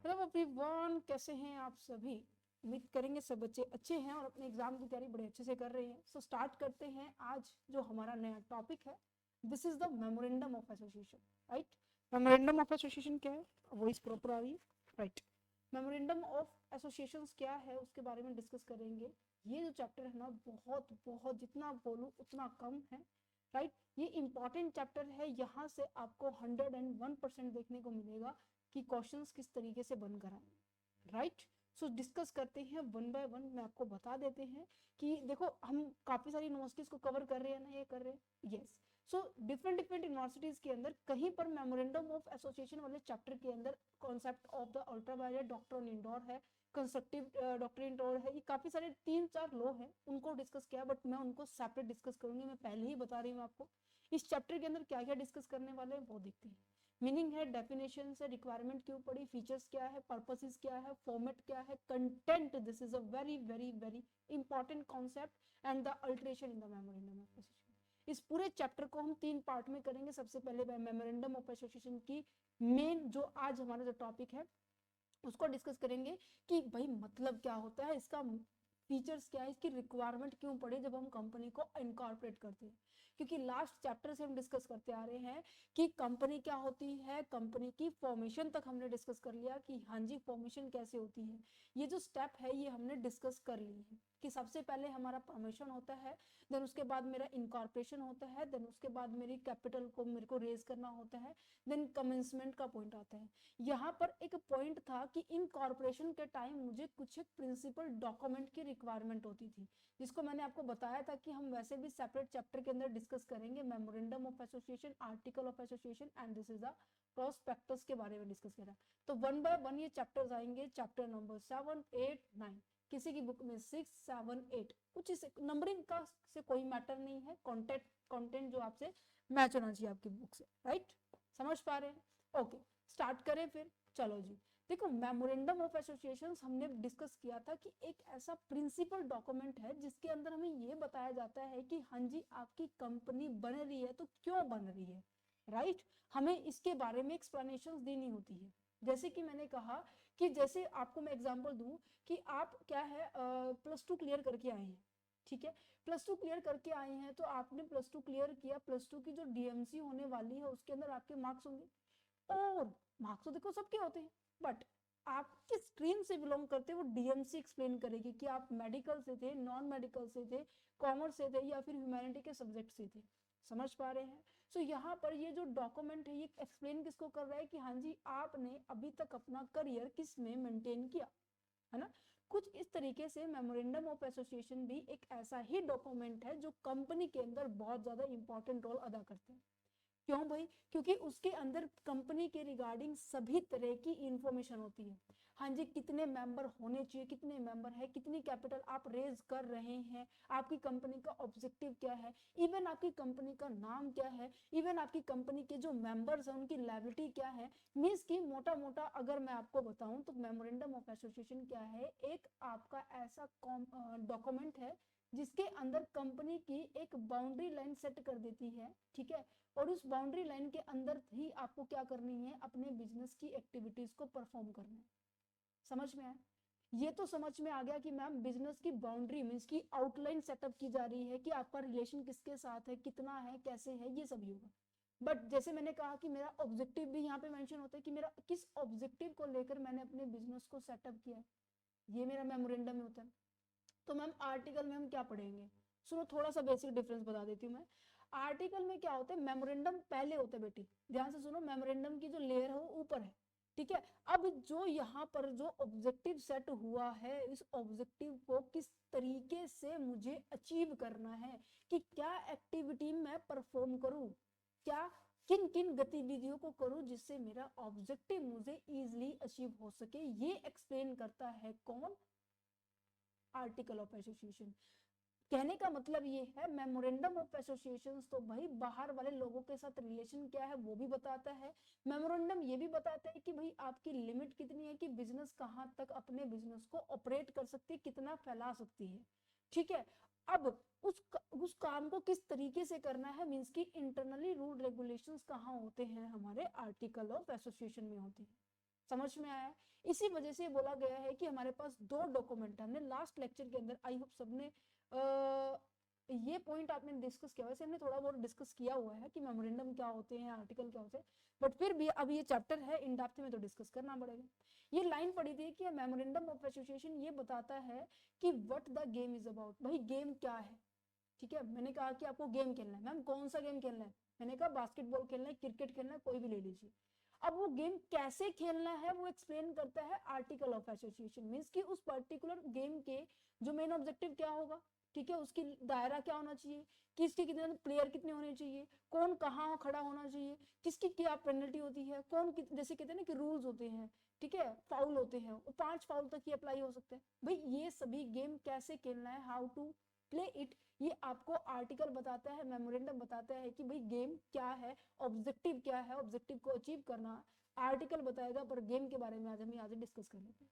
Hello everyone, कैसे हैं आप सभी। उम्मीद करेंगे सब बच्चे अच्छे हैं और अपने एग्जाम की तैयारी बड़े अच्छे से कर रहे हैं। सो स्टार्ट करते हैं आज जो हमारा नया टॉपिक है। This is the memorandum of association, right. Memorandum of association क्या है, वो इस प्रॉपर आ रही है, राइट। मेमोरेंडम ऑफ एसोसिएशंस क्या है उसके बारे में डिस्कस करेंगे। ये जो चैप्टर है ना, बहुत बहुत जितना बोलूँ उतना कम है, राइट। ये इंपॉर्टेंट चैप्टर है, यहाँ से आपको 101% देखने को मिलेगा कि क्वेश्चंस किस तरीके से बनकर आए, राइट। सो डिस्कस करते हैं वन बाय वन। मैं आपको बता देते हैं कि देखो, हम काफी सारी यूनिवर्सिटीज को कवर कर रहे हैं ना, ये कर रहे हैं, yes. So different different universities के अंदर कहीं पर मेमोरेंडम ऑफ एसोसिएशन वाले चैप्टर के अंदर concept of the ultraviolet doctrine indoor है, कंस्ट्रक्टिव डॉक्ट्रिन इंडोर है, ये काफी सारे 3-4 लॉ हैं, उनको डिस्कस किया, बट मैं उनको सेपरेट डिस्कस करूंगी। मैं पहले ही बता रही हूँ आपको इस चैप्टर के अंदर क्या क्या डिस्कस करने वाले हैं, वो देखते हैं। मीनिंग है, डेफिनेशन है, रिक्वायरमेंट क्यों पड़ी, फीचर्स क्या है, पर्पसेस क्या है, फॉर्मेट क्या है, content. This is a very very very important concept and the alteration in the memorandum of association. इस पूरे चैप्टर को हम 3 पार्ट में करेंगे। सबसे पहले मेमोरेंडम ऑफ एसोसिएशन की मेन जो आज हमारा जो टॉपिक है उसको डिस्कस करेंगे कि भाई मतलब क्या होता है इसका, फीचर्स क्या है, इसकी रिक्वायरमेंट क्यों पड़े जब हम कंपनी को इनकॉर्पोरेट करते हैं। क्योंकि लास्ट चैप्टर से हम डिस्कस करते आ रहे हैं कि कंपनी क्या होती है, कंपनी की फॉर्मेशन तक हमने डिस्कस कर लिया कि हाँ जी फॉर्मेशन कैसे होती है। ये जो स्टेप है ये हमने डिस्कस कर ली है कि सबसे पहले हमारा फॉर्मेशन होता है, देन उसके बाद मेरा इनकॉर्पोरेशन होता है, देन उसके बाद मेरी कैपिटल को मेरे को रेज करना होता है, देन कमेंसमेंट का पॉइंट आता है। यहाँ पर एक पॉइंट था कि इनकॉर्पोरेशन के टाइम मुझे कुछ एक प्रिंसिपल डॉक्यूमेंट की रिक्वायरमेंट होती थी, जिसको मैंने आपको बताया था कि हम वैसे भी सेपरेट चैप्टर के अंदर डिस्कस करेंगे। Memorandum of association, article of association and this is the prospectus के बारे में डिस्कस करा। तो वन बाय वन ये चैप्टर्स आएंगे, चैप्टर नंबर 7, 8, 9। किसी की बुक में 6, 7, 8, कुछ इस नंबरिंग का से कोई मैटर नहीं है, कंटेंट जो आपसे मैच होना चाहिए आपकी बुक से, राइट। समझ पा रहे हैं, ओके। स्टार्ट करें फिर, चलो जी। देखो, मेमोरेंडम ऑफ एसोसिएशंस हमने डिस्कस किया था कि एक ऐसा प्रिंसिपल डॉक्यूमेंट है जिसके अंदर हमें ये बताया जाता है कि हाँ जी आपकी कंपनी बन रही है तो क्यों बन रही है, राइट। हमें इसके बारे में एक्सप्लेनेशंस देनी होती है। जैसे कि मैंने कहा कि जैसे आपको मैं एग्जांपल दूं कि आप क्या है +2 क्लियर करके आए हैं, ठीक है। +2 क्लियर करके आए हैं तो आपने +2 क्लियर किया, +2 की जो डीएमसी होने वाली है उसके अंदर आपके मार्क्स होंगे। और मार्क्स तो देखो सबके होते हैं, बट आप किस स्ट्रीम से बिलोंग करते हैं वो डीएमसी एक्सप्लेन करेगी कि आप मेडिकल से थे, नॉन मेडिकल से थे, कॉमर्स से थे या फिर ह्यूमैनिटी के सब्जेक्ट से थे। समझ पा रहे हैं। सो यहाँ पर ये जो डॉक्यूमेंट है ये एक्सप्लेन किसको कर रहा है कि हाँ जी आपने अभी तक अपना करियर किस में मेंटेन किया, है ना। कुछ इस तरीके से मेमोरेंडम ऑफ एसोसिएशन भी एक ऐसा ही डॉक्यूमेंट है जो कंपनी के अंदर बहुत ज्यादा इंपॉर्टेंट रोल अदा करते हैं। क्यों भाई, क्योंकि उसके अंदर कंपनी के रिगार्डिंग सभी तरह की इंफॉर्मेशन होती है। हाँ जी, कितने मेंबर होने चाहिए, कितने मेंबर है, कितनी कैपिटल आप रेज कर रहे हैं, आपकी कंपनी का ऑब्जेक्टिव क्या है, इवन आपकी कंपनी का नाम क्या है, इवन आपकी कंपनी के जो मेंबर्स हैं उनकी लायबिलिटी क्या है। मींस की मोटा मोटा अगर मैं आपको बताऊं तो मेमोरेंडम ऑफ एसोसिएशन क्या है, एक आपका ऐसा डॉक्यूमेंट है जिसके अंदर कंपनी की एक बाउंड्री लाइन सेट कर देती है, ठीक है। और उस बाउंड्री लाइन के अंदर ही आपको क्या करनी है, अपने बिजनेस की एक्टिविटीज को परफॉर्म करना है। समझ में आया। ये तो समझ में आ गया कि मैम बिजनेस की बाउंड्री मीन्स की आउटलाइन सेटअप की जा रही है कि आपका रिलेशन किसके साथ है, कितना है, कैसे है, ये सभी होगा। बट जैसे मैंने कहा कि मेरा ऑब्जेक्टिव भी यहाँ पे मेंशन होता है कि मेरा किस ऑब्जेक्टिव को लेकर मैंने अपने बिजनेस को सेटअप किया है, ये मेरा मेमोरेंडम में होता है। तो मैम आर्टिकल में हम क्या पढ़ेंगे, सुनो थोड़ा सा बेसिक डिफरेंस बता देती हूँ मैं। आर्टिकल में क्या होता है, मेमोरेंडम पहले होता है बेटी, ध्यान से सुनो, मेमोरेंडम की जो लेयर है वो ऊपर है, ठीक है। अब जो यहाँ पर जो ऑब्जेक्टिव सेट हुआ है, इस ऑब्जेक्टिव को किस तरीके से मुझे अचीव करना है, कि क्या एक्टिविटी मैं परफॉर्म करूं, क्या किन किन गतिविधियों को करूं जिससे मेरा ऑब्जेक्टिव मुझे इजीली अचीव हो सके, ये एक्सप्लेन करता है कौन, आर्टिकल ऑफ एसोसिएशन। कहने का मतलब ये है मेमोरेंडम ऑफ एसोसिएशन तो भाई बाहर वाले लोगों के साथ रिलेशन क्या है वो भी बताता है। मेमोरेंडम ये भी बताता है कि भाई आपकी लिमिट कितनी है, कि बिजनेस कहाँ तक अपने बिजनेस को ऑपरेट कर सकती है, कितना फैला सकती है, ठीक है। अब उस काम को किस तरीके से करना है, मींस की इंटरनली रूल रेगुलेशंस कहाँ होते हैं, हमारे आर्टिकल ऑफ एसोसिएशन में होते हैं। समझ में आया? इसी वजह से बोला गया है कि हमारे पास दो डॉक्यूमेंट है। हमने लास्ट लेक्चर के अंदर, आई होप सबने ये पॉइंट आपने डिस्कस किया, वैसे हमने थोड़ा बहुत डिस्कस किया हुआ है कि मेमोरेंडम क्या होते हैं, आर्टिकल क्या होते हैं, बट फिर भी अब ये चैप्टर है, इन डेप्थ में तो डिस्कस करना पड़ेगा। ये लाइन पढ़ी थी कि मेमोरेंडम ऑफ एसोसिएशन ये बताता है कि what the game is about, भाई गेम क्या है। ठीक है, मैंने कहा कि आपको गेम खेलना है, मैम कौन सा गेम खेलना है, मैंने कहा बास्केटबॉल खेलना है, क्रिकेट खेलना है, कोई भी ले लीजिए। अब वो गेम कैसे खेलना है वो एक्सप्लेन करता है आर्टिकल ऑफ एसोसिएशन। मींस कि उस पर्टिकुलर गेम के जो मेन ऑब्जेक्टिव क्या होगा, ठीक है, उसकी दायरा क्या होना चाहिए, किसके कितने प्लेयर कितने होने चाहिए, कौन कहाँ खड़ा होना चाहिए, किसकी क्या पेनल्टी होती है, कौन जैसे कहते हैं ना कि रूल्स होते हैं, ठीक है, फाउल होते हैं, वो 5 फाउल तक ही अप्लाई हो सकते हैं। भाई ये सभी गेम कैसे खेलना है, हाउ टू प्ले इट, ये आपको आर्टिकल बताता है, मेमोरेंडम बताता है कि भाई गेम क्या है, ऑब्जेक्टिव क्या है, ऑब्जेक्टिव को अचीव करना आर्टिकल बताएगा, पर गेम के बारे में आज हम डिस्कस कर लेते हैं।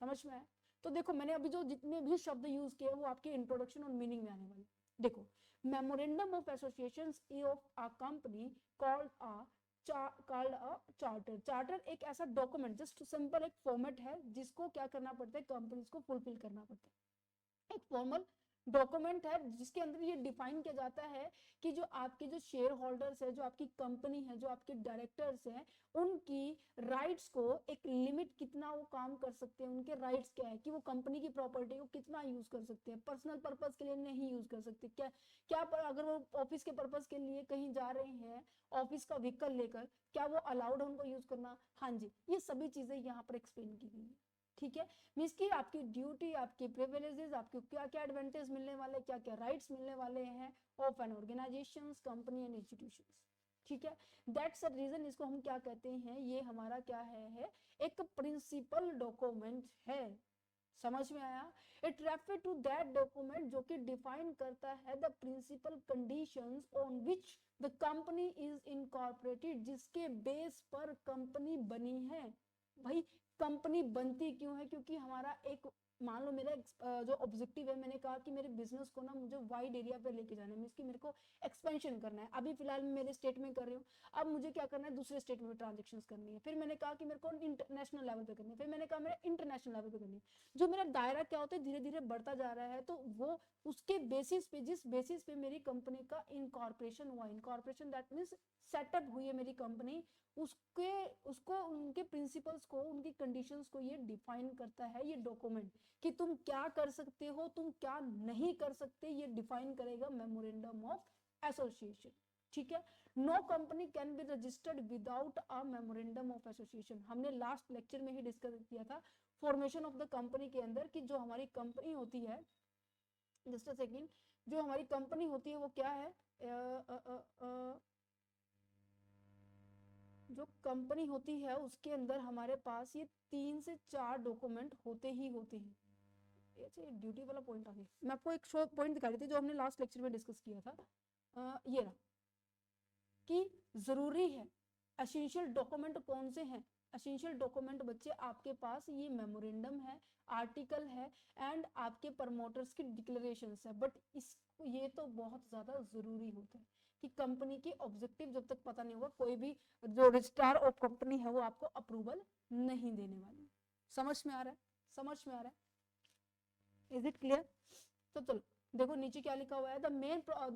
समझ में आया? तो देखो मैंने अभी जो जितने भी शब्द यूज किए वो आपके इंट्रोडक्शन और मीनिंग में आने वाले। देखो, memorandum of associations of a company called a charter. Charter एक ऐसा डॉक्यूमेंट, जस्ट सिंपल एक फॉर्मेट है जिसको क्या करना पड़ता है, कंपनीज को फुलफिल करना पड़ता है। एक फॉर्मल डॉक्यूमेंट है जिसके अंदर ये डिफाइन किया जाता है कि जो आपके जो शेयर होल्डर्स है, जो आपकी कंपनी है, जो आपके डायरेक्टर्स हैं, उनकी राइट्स को एक लिमिट, कितना वो काम कर सकते हैं, उनके राइट्स क्या है, कि वो कंपनी की प्रॉपर्टी को कितना यूज कर सकते हैं, पर्सनल पर्पस के लिए नहीं यूज कर सकते, क्या क्या पर अगर वो ऑफिस के पर्पस के लिए कहीं जा रहे हैं ऑफिस का व्हीकल लेकर, क्या वो अलाउड है उनको यूज करना। हाँ जी, ये सभी चीजें यहाँ पर एक्सप्लेन की गई है। ठीक है, मींस की आपकी ड्यूटी, आपकी प्रिविलेजेस, आपको क्या क्या एडवांटेज मिलने वाले, क्या क्या राइट्स मिलने वाले हैं of an organizations, company and institutions. ठीक है, दैट्स अ रीजन, इसको हम क्या कहते हैं, ये हमारा क्या है एक प्रिंसिपल डॉक्यूमेंट है। समझ में आया? It refer to that document जो कि डिफाइन करता है the principal conditions on which the company is incorporated, जिसके बेस पर कंपनी बनी है। भाई कंपनी बनती क्यों है, क्योंकि हमारा एक, मान लो मेरा जो ऑब्जेक्टिव है, मैंने कहा कि मेरे बिजनेस को ना मुझे वाइड एरिया पे लेके जाना है, मींस कि मेरे को एक्सपेंशन करना है। अभी फिलहाल मैं मेरे स्टेट में कर रही हूँ, अब मुझे क्या करना है, दूसरे स्टेट में ट्रांजेक्शन करनी है, फिर मैंने कहा कि मेरे को इंटरनेशनल लेवल पे करनी है, फिर मैंने कहा मेरा इंटरनेशनल लेवल पे करनी है। जो मेरा दायरा क्या होता है धीरे धीरे बढ़ता जा रहा है, तो वो उसके बेसिस पे, जिस बेसिस पे मेरी कंपनी का इनकॉर्पोरेशन हुआ, इनकॉर्पोरेशन दैट मीन्स सेटअप हुई है मेरी कंपनी, उसके उसको उनके प्रिंसिपल्स को, उनकी कंडीशंस को ये डिफाइन करता है ये डॉक्यूमेंट, कि तुम क्या कर सकते हो, तुम क्या नहीं कर सकते, ये डिफाइन करेगा मेमोरेंडम ऑफ एसोसिएशन। ठीक है, no company can be registered without a memorandum of association. हमने लास्ट लेक्चर में ही डिस्कस किया था फॉर्मेशन ऑफ द कंपनी के अंदर, कि जो हमारी कंपनी होती है, जस्ट अ सेकंड, जो हमारी कंपनी होती है वो क्या है, जो कंपनी होती है उसके अंदर हमारे पास ये 3 से 4 डॉक्यूमेंट होते ही होते हैं। ये ड्यूटी वाला पॉइंट आ गया, मैं आपको एक शो पॉइंट दिखा रही थी जो हमने लास्ट लेक्चर में डिस्कस किया था, ये रहा, कि जरूरी है एसेंशियल डॉक्यूमेंट कौन से हैं। एसेंशियल डॉक्यूमेंट बच्चे आपके पास ये मेमोरेंडम है, आर्टिकल है, एंड आपके प्रमोटर्स की डिक्लेरेशंस है, बट इस ये तो बहुत ज्यादा जरूरी होता है कि कंपनी की ऑब्जेक्टिव जब तक पता नहीं होगा, कोई भी जो रजिस्ट्रार ऑफ कंपनी है वो आपको अप्रूवल नहीं देने वाली। समझ में आ रहा है? समझ में आ रहा है? Is it clear? तो चलो देखो नीचे क्या लिखा हुआ है, the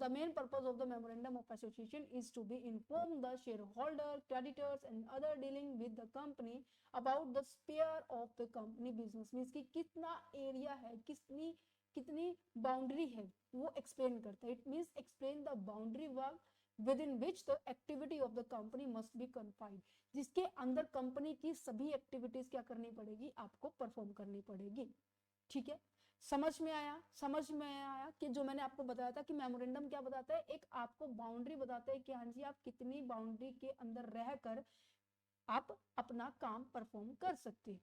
main purpose of the memorandum of association is to be inform the share holder, creditors and other dealing with the company about the spare of the company business. Means कि कितना एरिया है, कितनी कितनी boundary है, वो explain करता है। It means explain the boundary work with in which the activity of the company must be confined, जिसके अंदर कंपनी की सभी एक्टिविटीज क्या करनी पड़ेगी, आपको परफॉर्म करनी पड़ेगी। ठीक है, समझ में आया? समझ में आया कि जो मैंने आपको बताया था कि मेमोरेंडम क्या बताता है, एक आपको बाउंड्री बताता है कि हाँ जी आप कितनी बाउंड्री के अंदर रहकर आप अपना काम परफॉर्म कर सकते हैं।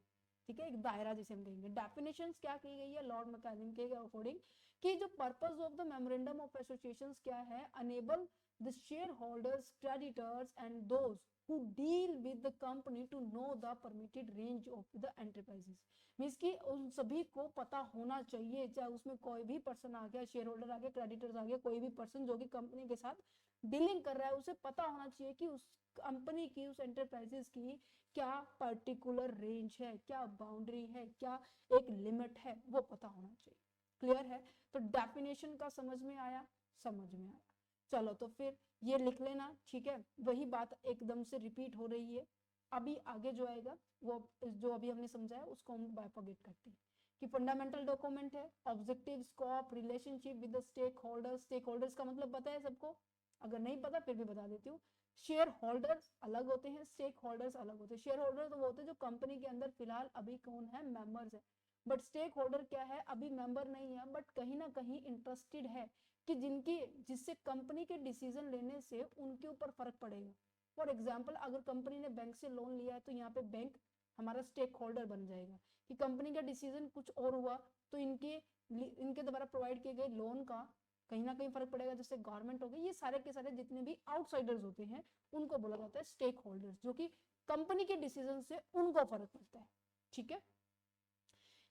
ठीक है, एक दायरा जिसे हम कहेंगे। डेफिनेशंस क्या की गई है लॉर्ड मैकेनिन के अकॉर्डिंग, कि जो purpose of the memorandum of associations क्या है, enable the share holders, creditors and those who deal with the company to know the permitted range of the enterprises। Means कि उन सभी को पता होना चाहिए, चाहे उसमें कोई भी पर्सन आ गया, शेयर होल्डर आ गया, क्रेडिटर्स आ गया, कोई भी पर्सन जो कि कंपनी के साथ डीलिंग कर रहा है, उसे पता होना चाहिए कि उस कंपनी की, उस एंटरप्राइजेस की क्या पर्टिकुलर रेंज है, क्या बाउंड्री है, क्या एक लिमिट है, वो पता होना चाहिए। क्लियर है? तो डेफिनेशन का समझ में आया? समझ में आया। चलो तो फिर ये लिख लेना, ठीक है। वही बात एकदम से रिपीट हो रही है। अभी आगे जो आएगा वो जो अभी हमने समझा है उसको हम बाइफरगेट करते हैं कि फंडामेंटल डॉक्यूमेंट है, objective, scope, relationship with the stake holders. Stake holders का मतलब पता है सबको? अगर नहीं पता फिर भी बता देती हूँ। शेयर होल्डर्स अलग होते हैं, स्टेक होल्डर्स अलग होते हैं। शेयर होल्डर तो वो होते हैं जो कंपनी के अंदर फिलहाल अभी कौन है, मेंबर्स है। बट स्टेक होल्डर क्या है, अभी मेंबर नहीं है बट कहीं ना कहीं इंटरेस्टेड है कि जिनकी जिससे कंपनी के डिसीजन लेने से उनके ऊपर फर्क पड़ेगा। फॉर एग्जाम्पल अगर कंपनी ने बैंक से लोन लिया है तो यहाँ पे बैंक हमारा स्टेक होल्डर बन जाएगा कि कंपनी का डिसीजन कुछ और हुआ तो इनके द्वारा प्रोवाइड किए गए लोन का कहीं ना कहीं फर्क पड़ेगा। जैसे गवर्नमेंट हो गई, ये सारे के सारे जितने भी आउटसाइडर्स होते हैं उनको बोला जाता है स्टेक होल्डर्स, जो कि कंपनी के डिसीजन से उनको फर्क पड़ता है। ठीक है,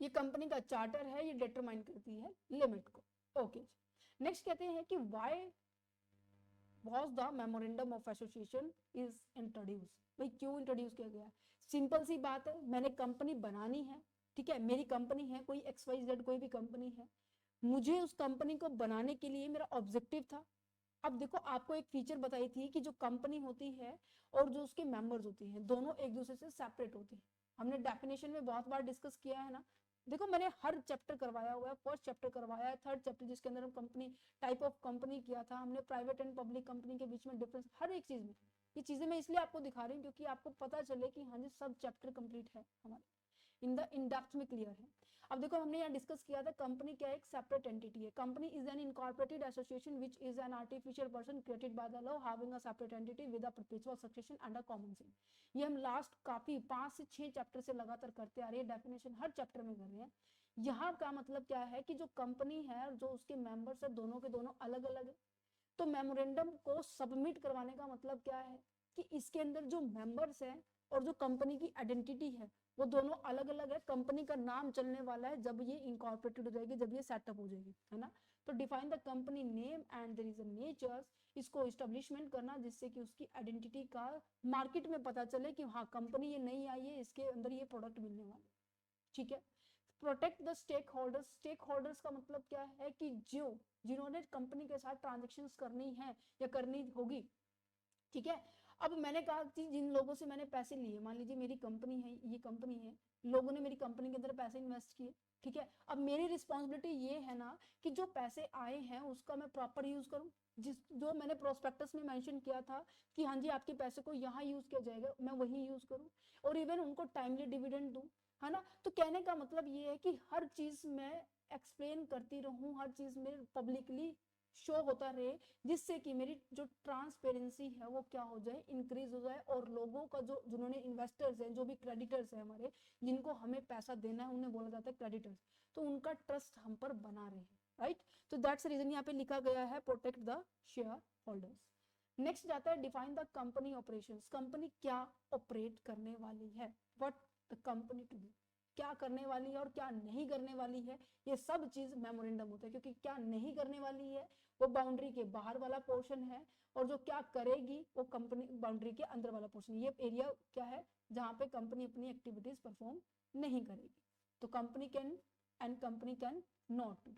ये कंपनी का चार्टर है, ये डिटरमाइन करती है लिमिट को। ओके, नेक्स्ट कहते हैं कि why was the memorandum of association is introduced। भाई क्यों इंट्रोड्यूस किया गया? सिंपल सी बात है, मैंने कंपनी बनानी है, ठीक है, मेरी कंपनी है, कोई XYZ कोई भी कंपनी है, मुझे उस कंपनी को बनाने के लिए मेरा ऑब्जेक्टिव था। अब देखो आपको एक फीचर बताई थी कि जो कंपनी होती है और जो उसके मेंबर्स होती हैं दोनों एक दूसरे से सेपरेट होती हैं। हमने डेफिनेशन में बहुत बार डिस्कस किया है ना। देखो मैंने हर चैप्टर करवाया हुआ है, फर्स्ट चैप्टर करवाया है, थर्ड चैप्टर जिसके अंदर हम कंपनी टाइप ऑफ कंपनी किया था, हमने प्राइवेट एंड पब्लिक कंपनी के बीच में डिफरेंस, हर एक चीज में ये चीजें मैं इसलिए आपको दिखा रही हूँ क्योंकि आपको पता चले कि हाँ जी सब चैप्टर कंप्लीट है हमारे इन डेप्थ में क्लियर है। अब देखो हमने यहाँ डिस्कस किया था कंपनी क्या एक सेपरेट एंटिटी है। Company is an incorporated association which is an artificial person created by the law having a separate entity with a perpetual succession and a common seal. ये हम लास्ट काफी 5 से 6 chapter से लगातार करते आ रहे हैं, डेफिनेशन हर चैप्टर में कर रहे हैं। यहाँ का मतलब क्या है कि जो कंपनी है और जो उसके मेंबर्स है दोनों के दोनों अलग अलग है। तो मेमोरेंडम को सबमिट करवाने का मतलब क्या है कि इसके अंदर जो मेंबर्स है और जो कंपनी की आइडेंटिटी है वो दोनों अलग अलग है। कंपनी का नाम चलने वाला है जब ये इनकॉर्पोरेटेड हो जाएगी, जब ये सेटअप हो जाएगी, है ना। तो define the company name and there is a natures, इसको एस्टेब्लिशमेंट करना जिससे कि उसकी आइडेंटिटी का मार्केट में पता चले कि हाँ कंपनी ये नई आई है, इसके अंदर ये प्रोडक्ट मिलने वाला। ठीक है, protect the stake holders. Stake holders का मतलब क्या है कि जो जिन्होंने कंपनी के साथ ट्रांजेक्शन करनी है या करनी होगी, ठीक है। अब मैंने कहा कि जिन लोगों से मैंने पैसे लिए, मान लीजिए मेरी कंपनी है, ये कंपनी है, लोगों ने मेरी कंपनी के अंदर पैसे इन्वेस्ट किए, ठीक है। अब मेरी रिस्पॉन्सिबिलिटी ये है ना कि जो पैसे आए हैं उसका मैं प्रॉपर यूज करूं। जो मैंने प्रोस्पेक्टस में मेंशन किया था कि हाँ जी आपके पैसे को यहाँ यूज किया जाएगा, मैं वही यूज करूं और इवन उनको टाइमली डिविडेंड दूं, है ना। तो कहने का मतलब ये है कि हर चीज मैं एक्सप्लेन करती रहूं, हर चीज में पब्लिकली शो होता रहे, जिससे कि मेरी जो ट्रांसपेरेंसी है वो क्या हो जाए, इंक्रीज हो जाए और लोगों का जो जिन्होंने इन्वेस्टर्स हैं, जो भी क्रेडिटर्स हैं हमारे, जिनको हमें पैसा देना है उन्हें बोला जाता है क्रेडिटर्स, तो उनका ट्रस्ट हम पर बना रहे, राइट। तो दैट्स रीजन यहाँ पे लिखा गया है protect the share holders. Next जाता है define the company operations. Company क्या ऑपरेट करने वाली है, what the company to do, क्या करने वाली है और क्या नहीं करने वाली है, ये सब चीज मेमोरेंडम होता है। क्योंकि क्या नहीं करने वाली है वो बाउंड्री के बाहर वाला पोर्शन है और जो क्या करेगी वो कंपनी बाउंड्री के अंदर वाला पोर्शन। ये एरिया क्या है जहां पे कंपनी अपनी एक्टिविटीज परफॉर्म नहीं करेगी। तो company can and company can not do.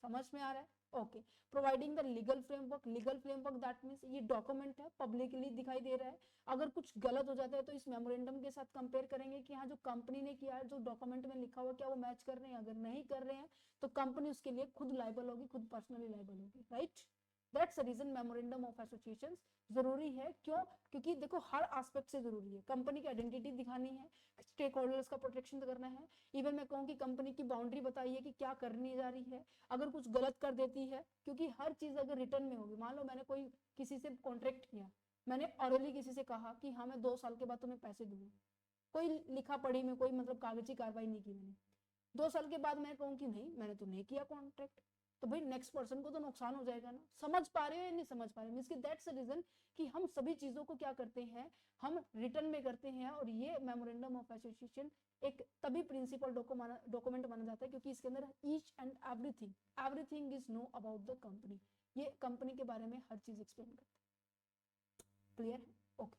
समझ में आ रहा है? Okay, providing the legal framework. Legal framework that means ये डॉक्यूमेंट है, पब्लिकली दिखाई दे रहा है। अगर कुछ गलत हो जाता है तो इस मेमोरेंडम के साथ कंपेयर करेंगे कि हाँ जो कंपनी ने किया है, जो डॉक्यूमेंट में लिखा हुआ क्या वो मैच कर रहे हैं। अगर नहीं कर रहे हैं तो कंपनी उसके लिए खुद लायबल होगी, खुद पर्सनली लायबल होगी, right. That's reason memorandum of association जरूरी है। क्यों? क्योंकि देखो हर एस्पेक्ट से जरूरी है। कंपनी की आइडेंटिटी दिखानी है, स्टेक होल्डर्स का प्रोटेक्शन करना है, इवन मैं कहूँ कि कंपनी की बाउंड्री बताइए कि क्या करने जा रही है, अगर कुछ गलत कर देती है। क्योंकि हर चीज अगर रिटर्न में होगी, मान लो मैंने कोई किसी से कॉन्ट्रैक्ट किया, मैंने ऑरली किसी से कहा कि हाँ मैं 2 साल के बाद तुम्हें पैसे दूंगा, कोई लिखा पढ़ी में कोई मतलब कागजी कार्रवाई नहीं की मैंने, 2 साल के बाद मैं कहूँ कि नहीं मैंने तो नहीं किया कॉन्ट्रैक्ट, तो भाई नेक्स्ट पर्सन को तो नुकसान हो जाएगा ना। समझ पा रहे हो या नहीं समझ पा रहे हो? मींस कि दैट्स द रीजन कि हम सभी चीजों को क्या करते हैं, हम रिटर्न में करते हैं। और ये मेमोरेंडम ऑफ एसोसिएशन एक तभी प्रिंसिपल डॉक्यूमेंट माना जाता है क्योंकि इसके अंदर each and everything is know about the company. ये कंपनी के बारे में हर चीज एक्सप्लेन करता है। क्लियर है? ओके,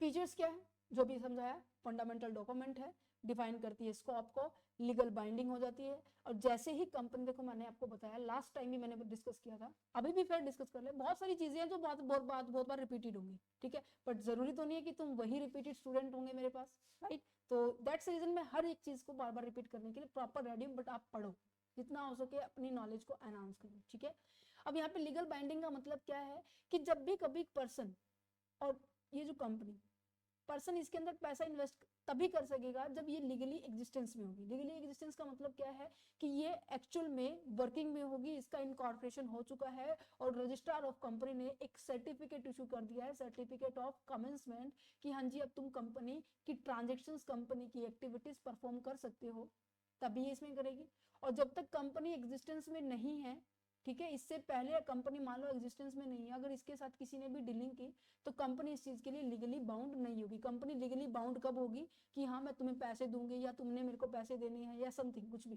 फीचर्स क्या है? जो भी समझाया, फंडामेंटल डॉक्यूमेंट है, डिफाइन करती है स्कोप को, लीगल बाइंडिंग हो जाती है। और जैसे ही कंपनी, देखो मैंने आपको बताया लास्ट टाइम भी मैंने डिस्कस किया था, अभी भी फिर डिस्कस कर ले, बहुत सारी चीजें हैं जो बहुत बार रिपीटेड होंगी, ठीक है, बट जरूरी तो नहीं है कि तुम वही रिपीटेड स्टूडेंट होंगे मेरे पास, राइट। तो दैट्स रीजन मैं हर एक चीज को बार बार रिपीट करने के लिए प्रॉपर रेडी हूँ, बट आप पढ़ो, जितना हो सके अपनी नॉलेज को एनहांस करो, ठीक है। अब यहाँ पे लीगल बाइंडिंग का मतलब क्या है कि जब भी कभी पर्सन और ये जो कंपनी, पर्सन इसके अंदर पैसा इन्वेस्ट तभी कर सकेगा जब ये लीगली एग्जिस्टेंस में होगी। लीगली एग्जिस्टेंस का मतलब क्या है कि ये एक्चुअल में वर्किंग में होगी, इसका इनकॉर्पोरेशन हो चुका है और रजिस्ट्रार ऑफ कंपनी ने एक सर्टिफिकेट इशू कर दिया है, सर्टिफिकेट ऑफ कमेंसमेंट, कि हाँ जी अब तुम कंपनी की ट्रांजेक्शन्स, कंपनी की एक्टिविटीज परफॉर्म कर सकते हो, तभी इसमें करेगी। और जब तक कंपनी एग्जिस्टेंस में नहीं है, ठीक है, इससे पहले कंपनी मान लो एग्जिस्टेंस में नहीं है, अगर इसके साथ किसी ने भी डीलिंग की तो कंपनी इस चीज के लिए लीगली बाउंड नहीं होगी। कंपनी लीगली बाउंड कब होगी कि हाँ मैं तुम्हें पैसे दूंगी या तुमने मेरे को पैसे देने हैं या समथिंग कुछ भी,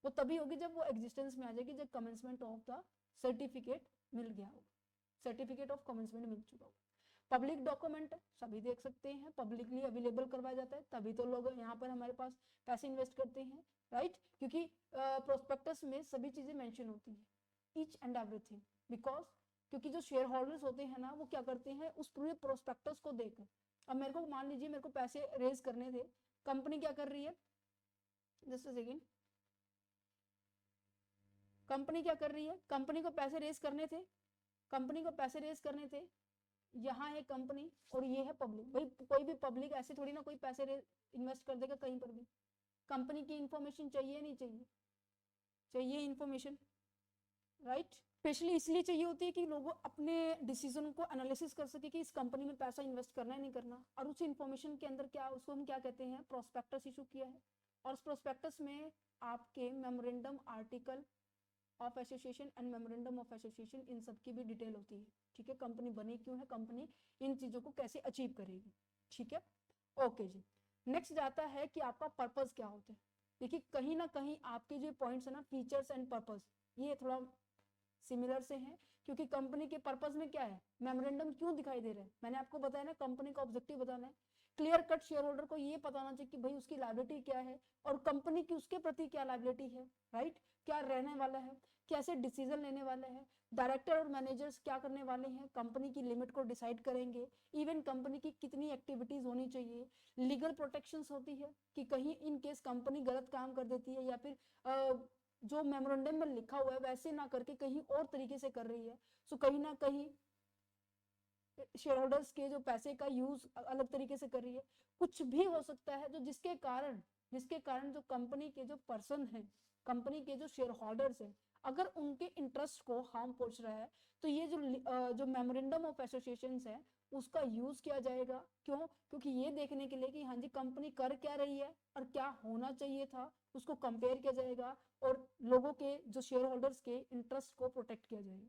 वो तभी होगी जब वो एग्जिस्टेंस में आ जाएगी, जब कमेंसमेंट ऑफ द सर्टिफिकेट मिल गया होगा, सर्टिफिकेट ऑफ कमेंसमेंट मिल चुका होगा। पब्लिक डॉक्यूमेंट सभी देख सकते हैं, पब्लिकली अवेलेबल करवाया जाता है, तभी तो लोग यहाँ पर हमारे पास पैसे इन्वेस्ट करते हैं, राइट, क्योंकि प्रोस्पेक्टस में सभी चीजें मेंशन होती है, ईच एंड एवरीथिंग, बिकॉज क्योंकि जो शेयर होल्डर्स होते हैं ना वो क्या करते हैं उस पूरे प्रोस्पेक्टस को देखकर, अब मेरे को मान लीजिए मेरे को पैसे रेज करने थे, कंपनी क्या कर रही है, जस्ट अ सेकंड, कंपनी क्या कर रही है, कंपनी को पैसे रेज करने थे, कंपनी को पैसे रेज करने थे, यहाँ है कंपनी और ये है पब्लिक। भाई कोई भी पब्लिक ऐसे थोड़ी ना कोई पैसे इन्वेस्ट कर देगा कहीं पर भी, कंपनी की इंफॉर्मेशन चाहिए नहीं चाहिए, चाहिए इंफॉर्मेशन, राइट। स्पेशली इसलिए चाहिए होती है कि लोग अपने डिसीजन को एनालिसिस कर सके कि इस कंपनी में पैसा इन्वेस्ट करना है नहीं करना, और उस इंफॉर्मेशन के अंदर क्या, उसको हम क्या कहते हैं, प्रोस्पेक्टस इशू किया है, और उस प्रोस्पेक्टस में आपके memorandum, article of association and memorandum of association, इन सब की भी डिटेल होती है, ठीक है, कंपनी बनी क्यों है, कंपनी इन चीजों को कैसे अचीव करेगी, ठीक है, ओके जी। नेक्स्ट जाता है कि आपका पर्पस क्या होता है। देखिए कहीं ना कहीं आपके जो पॉइंट्स है ना, फीचर्स एंड पर्पस, ये थोड़ा सिमिलर से हैं, क्योंकि कंपनी के पर्पस में क्या है, मेमोरेंडम क्यों दिखाई दे रहा है, मैंने आपको बताया ना कंपनी का ऑब्जेक्टिव बताना है, क्लियर कट शेयर होल्डर को ये पता होना चाहिए कि भाई उसकी लायबिलिटी क्या है और कंपनी की उसके प्रति क्या लायबिलिटी है, राइट, क्या रहने वाला है, कैसे डिसीजन लेने वाले हैं, डायरेक्टर और मैनेजर्स क्या करने वाले हैं, कंपनी की लिमिट को डिसाइड करेंगे, इवन कंपनी की कितनी एक्टिविटीज होनी चाहिए, लीगल प्रोटेक्शंस होती है कि कहीं इन केस कंपनी गलत काम कर देती है या फिर जो मेमोरेंडम में लिखा हुआ है वैसे ना करके कहीं और तरीके से कर रही है, सो कहीं ना कहीं शेयर होल्डर्स के जो पैसे का यूज अलग तरीके से कर रही है, कुछ भी हो सकता है जो जिसके कारण जो कंपनी के जो पर्सन है, कंपनी के जो शेयर होल्डर्स है, अगर उनके इंटरेस्ट को हार्म पहुंच रहा है, तो ये जो मेमोरेंडम ऑफ एसोसिएशन है उसका यूज किया जाएगा। क्यों? क्योंकि ये देखने के लिए कि हाँ जी कंपनी कर क्या रही है और क्या होना चाहिए था, उसको कंपेयर किया जाएगा और लोगों के जो शेयर होल्डर्स के इंटरेस्ट को प्रोटेक्ट किया जाएगा,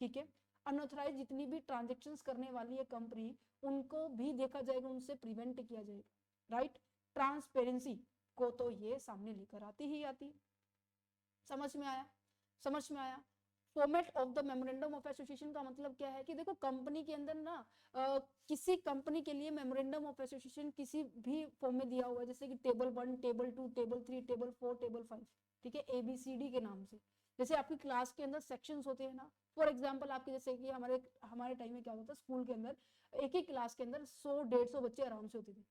ठीक है। अनऑथराइज जितनी भी ट्रांजेक्शन्स करने वाली है कंपनी, उनको भी देखा जाएगा, उनसे प्रिवेंट किया जाएगा, राइट। ट्रांसपेरेंसी को तो ये सामने लेकर आती ही आती, समझ में आया, समझ में आया। Format of the memorandum of association का मतलब क्या है कि देखो कंपनी के अंदर ना किसी कंपनी के लिए मेमोरेंडम ऑफ एसोसिएशन किसी भी फॉर्म में दिया हुआ है, जैसे कि table 1, table 2, table 3, table 4, table 5, ठीक है, ABCD के नाम से। जैसे आपकी क्लास के अंदर सेक्शंस होते हैं ना, फॉर एग्जांपल आपके जैसे कि हमारे टाइम में क्या होता था, स्कूल के अंदर एक ही क्लास के अंदर 100-150 बच्चे आराम से होते थे,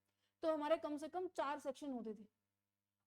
तो हमारे कम से कम 4 सेक्शन होते थे,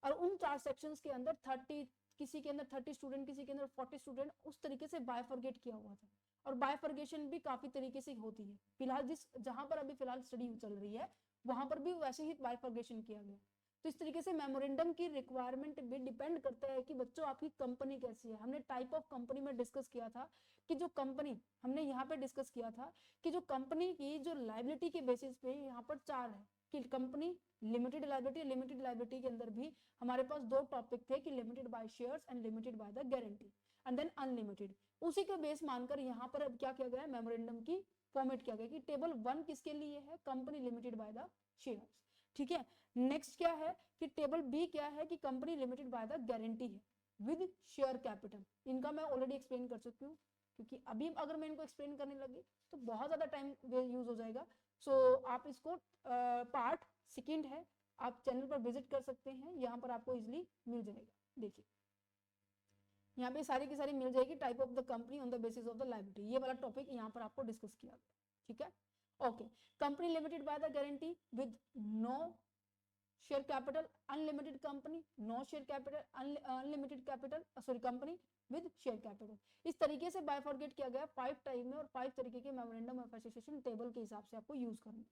और उन 4 सेक्शंस के अंदर 30, किसी के अंदर 30 स्टूडेंट, किसी के अंदर 40 स्टूडेंट, उस तरीके से बायफरगेट किया हुआ था। और बायफरगेशन भी काफी तरीके से होती है, फिलहाल जहां पर अभी फिलहाल स्टडी चल रही है वहां पर भी वैसे ही बायफरगेशन किया गया। तो इस तरीके से मेमोरेंडम की रिक्वायरमेंट भी डिपेंड करता है कि बच्चों आपकी कंपनी कैसी है। हमने टाइप ऑफ कंपनी में डिस्कस किया था कि जो कंपनी, हमने यहाँ पे डिस्कस किया था कि जो कंपनी की जो लायबिलिटी के बेसिस पे यहाँ पर 4 है कि company limited liability, limited liability के अंदर भी हमारे पास 2 टॉपिक थे कि limited by shares and limited by the guarantee, and then unlimited. उसी को बेस मानकर यहाँ पर अब क्या किया गया है, मेमोरेंडम की फॉर्मेट किया गया कि टेबल 1 किसके लिए है, company limited by the shares, ठीक है। नेक्स्ट क्या है कि टेबल बी क्या है कि company limited by the guarantee है विद शेयर कैपिटल। इनका मैं ऑलरेडी एक्सप्लेन कर चुकी हूँ, क्योंकि अभी अगर मैं इनको एक्सप्लेन करने लगी तो बहुत ज्यादा टाइम यूज हो जाएगा। सो आप इसको पार्ट सेकंड है आप चैनल पर विजिट कर सकते हैं, यहाँ पर आपको इजिली मिल जाएगा। देखिए यहाँ पे सारी की सारी मिल जाएगी, type of the company on the basis of the liability, ये वाला टॉपिक यहाँ पर आपको डिस्कस किया गया, ठीक है। Okay, company limited by the guarantee with no share capital, unlimited company, no share capital, unlimited capital, sorry company with share capital. इस तरीके से बाइफॉर्केट किया गया 5 टाइप में, और 5 तरीके के मेमोरेंडम ऑफ एसोसिएशन टेबल के हिसाब से आपको यूज करना।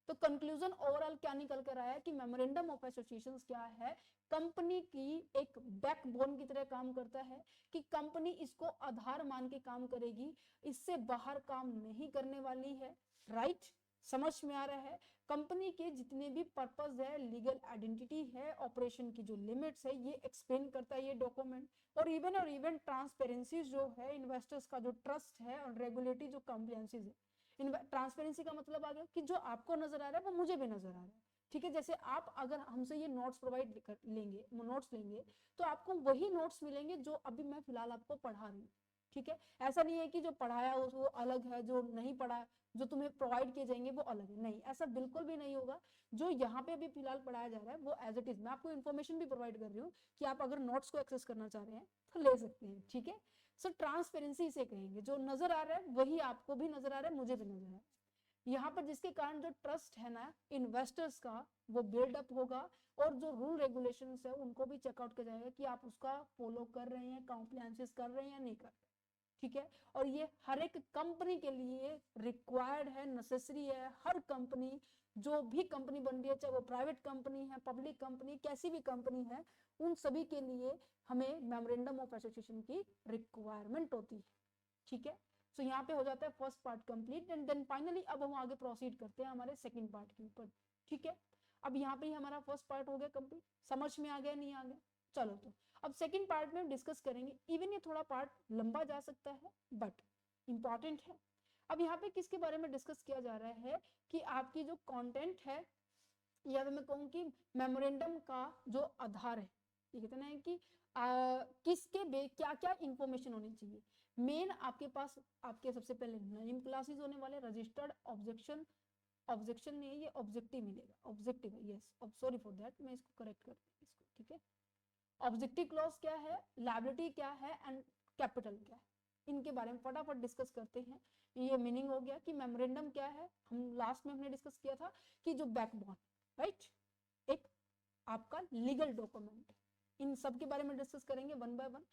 तो कंक्लूजन ओवरऑल क्या निकल कर आया कि मेमोरेंडम ऑफ एसोसिएशन क्या है, कंपनी की एक बैकबोन की तरह काम करता है, कि कंपनी इसको आधार मान के काम करेगी, इससे बाहर काम नहीं करने वाली है, राइट। समझ में आ रहा है। कंपनी के जितने भी पर्पस है, लीगल आइडेंटिटी है, ऑपरेशन की जो लिमिट्स है, ये एक्सप्लेन करता है ये डॉक्यूमेंट। और इवन ट्रांसपेरेंसी जो है, इन्वेस्टर्स का जो ट्रस्ट है, और रेगुलेटरी जो कॉम्प्लायंसेस है। ट्रांसपेरेंसी का मतलब आ गया कि जो आपको नजर आ रहा है वो मुझे भी नजर आ रहा है, ठीक है। जैसे आप अगर हमसे ये नोट्स प्रोवाइड लेंगे, नोट्स लेंगे, तो आपको वही नोट्स मिलेंगे जो अभी मैं फिलहाल आपको पढ़ा रही हूँ, ठीक है। ऐसा नहीं है कि जो पढ़ाया वो अलग है, जो नहीं पढ़ा, जो तुम्हें प्रोवाइड किए जाएंगे वो अलग है, नहीं, ऐसा बिल्कुल भी नहीं होगा। जो यहाँ पे अभी फिलहाल पढ़ाया जा रहा है वो एज इट इज, मैं आपको इन्फॉर्मेशन भी प्रोवाइड कर रही हूँ कि आप अगर नोट्स को एक्सेस करना चाह रहे हैं तो ले सकते हैं, ठीक है। सो ट्रांसपेरेंसी इसे कहेंगे, जो नजर आ रहा है वही आपको भी नजर आ रहा है, मुझे भी नजर आ रहा है। यहाँ पर जिसके कारण जो ट्रस्ट है ना इन्वेस्टर्स का, वो बिल्डअप होगा, और जो रूल रेगुलेशंस है उनको भी चेकआउट किया जाएगा कि आप उसका फॉलो कर रहे हैं, कॉम्प्लायंसेस कर रहे हैं या नहीं कर रहे, ठीक है। और ये हर एक कंपनी के लिए रिक्वायर्ड है, नेसेसरी है। हर कंपनी, जो भी कंपनी बन रही है, चाहे वो प्राइवेट कंपनी है, पब्लिक कंपनी, कैसी भी कंपनी है, उन सभी के लिए हमें मेमोरेंडम ऑफ एसोसिएशन की रिक्वायरमेंट होती है, ठीक है। सो यहाँ पे हो जाता है first part complete, and then finally अब हम आगे प्रोसीड करते हैं हमारे सेकंड पार्ट के ऊपर, ठीक है। अब यहाँ पे ही हमारा फर्स्ट पार्ट हो गया कंप्लीट, समझ में आ गया नहीं आ गया, चलो। तो अब सेकंड पार्ट में हम डिस्कस करेंगे, इवन ये थोड़ा पार्ट लंबा जा सकता है बट इंपॉर्टेंट है। अब यहाँ पे किसके बारे में डिस्कस किया जा रहा है कि आपकी जो कंटेंट है, या मैं कहूँ कि मेमोरेंडम का जो आधार है, ये कहते हैं कि किसके क्या क्या इंफॉर्मेशन होनी चाहिए। मेन आपके पास, आपके सबसे पहले नेम क्लासेस होने वाले, रजिस्टर्ड ऑब्जेक्शन, ऑब्जेक्शन नहीं है ये, ऑब्जेक्टिव मिलेगा, ऑब्जेक्टिव है, यस, सॉरी फॉर दैट, मैं इसको करेक्ट कर इसको, ठीक है। ऑब्जेक्टिव क्लॉज क्या है, लायबिलिटी क्या है, एंड कैपिटल क्या है, इनके बारे में फटाफट डिस्कस करते हैं। ये मीनिंग हो गया कि मेमोरेंडम क्या है, हम लास्ट में हमने डिस्कस किया था कि जो बैकबोन, राइट, एक आपका लीगल डॉक्यूमेंट, इन सब के बारे में डिस्कस करेंगे वन बाय वन।